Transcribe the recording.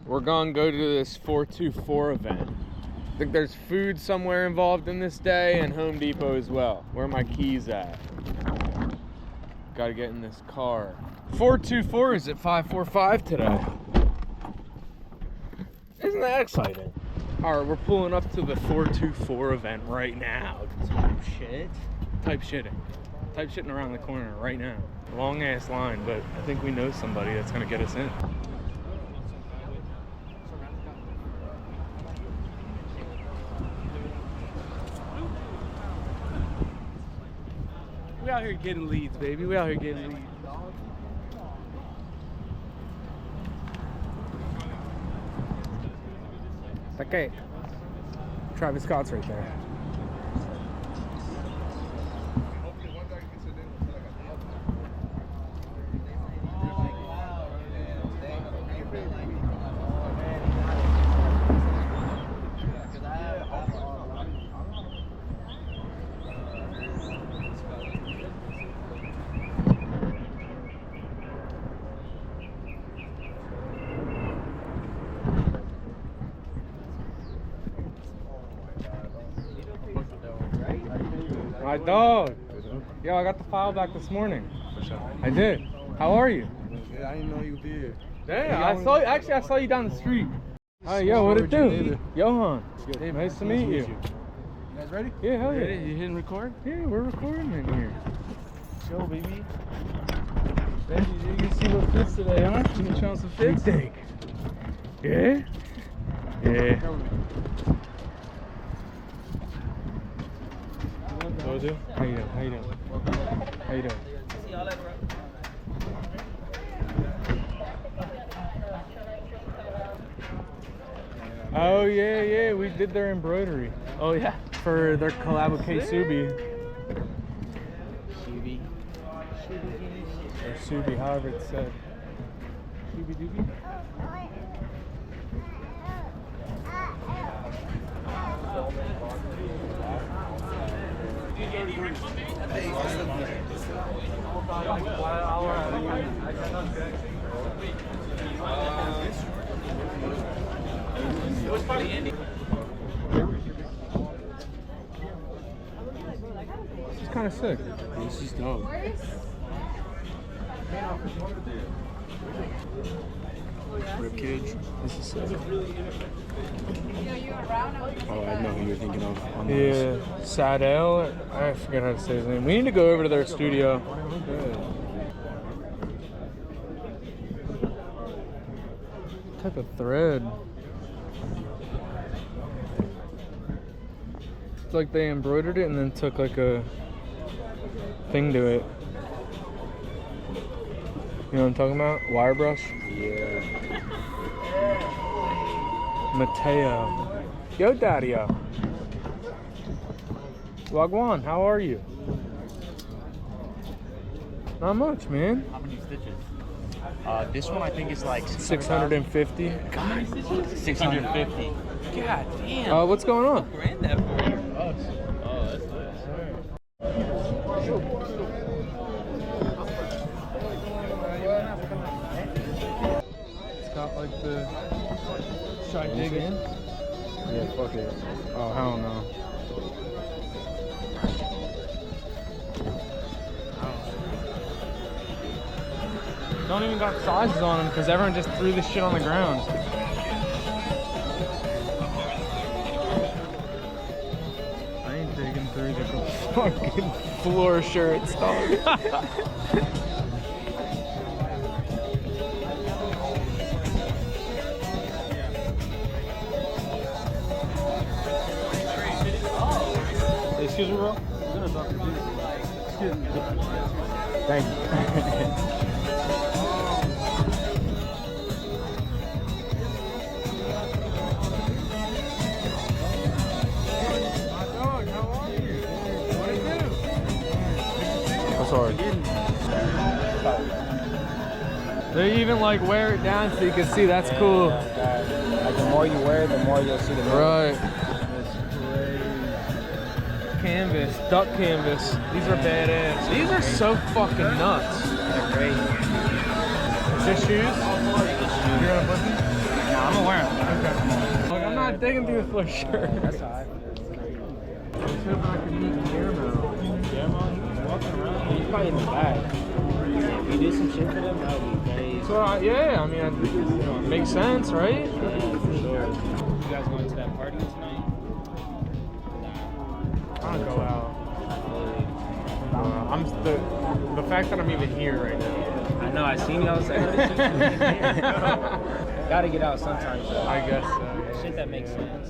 We're gonna go to this 424 event. I think there's food somewhere involved in this day and Home Depot as well. Where are my keys at? Gotta get in this car. 424 is at 545 today. Isn't that exciting? All right, we're pulling up to the 424 event right now. Type shit. Type shitting around the corner right now. Long ass line, but I think we know somebody that's gonna get us in. We out here getting leads, baby. We out here getting leads. Okay. Travis Scott's right there. My dog. Yo, I got the file back this morning. I did. How are you? Yeah, I didn't know you were here. Yeah, I saw you. Actually, I saw you down the street. Hey, yo, what it do? Johan. Hey, nice to meet you. You guys ready? Yeah, hell yeah. You hitting record? Yeah, we're recording in here. Show, baby. Benji, you can see what fits today, huh? You can show some fits? What do you think? Yeah? Yeah. How you doing? How you doing? How you doing? How you doing? See y'all later, bro. Oh yeah, yeah, we did their embroidery. Oh, yeah? For their collab with K-Subi. Subi. Or Subi, however it's said. Subi doobie? This is kind of sick. This is dope. Rib cage. This is sick. Oh, I know who you're thinking of. On Yeah, Sadell. I forget how to say his name. We need to go over to their studio. What type of thread? It's like they embroidered it and then took like a thing to it. You know what I'm talking about? Wire brush? Yeah. Mateo. Yo, Daddy-o. Wagwan, how are you? Not much, man. How many stitches? This one I think is like 650. How many stitches? 650. God damn. What's going on? Grand that for us. Oh, that's It's got like the... Should I dig in? Yeah, fuck it. Oh, hell no. Don't even got sizes on them because everyone just threw this shit on the ground. I ain't digging through the fucking floor shirts, dog. Excuse me, bro? Excuse me. Thank you. Sorry. They even like wear it down so you can see. That's cool. Like the more you wear it, the more you'll see the movie. Right. Canvas, duck canvas. These are badass. These are so fucking nuts. They're great. Is this shoes? You're gonna put them? No, I'm gonna wear them. Look, I'm not digging through the flip shirt. That's alright. I was hoping I could meet Guillermo. Guillermo, he's walking around. He's probably in the back. If you do some shit for them, that would be very. So, yeah, I mean, it makes sense, right? Yeah, for sure. You guys going to that party tonight? I don't go out. I'm the fact that I'm even here right now. I know, I seen y'all say Gotta get out sometimes, though. I guess so. Shit that makes sense.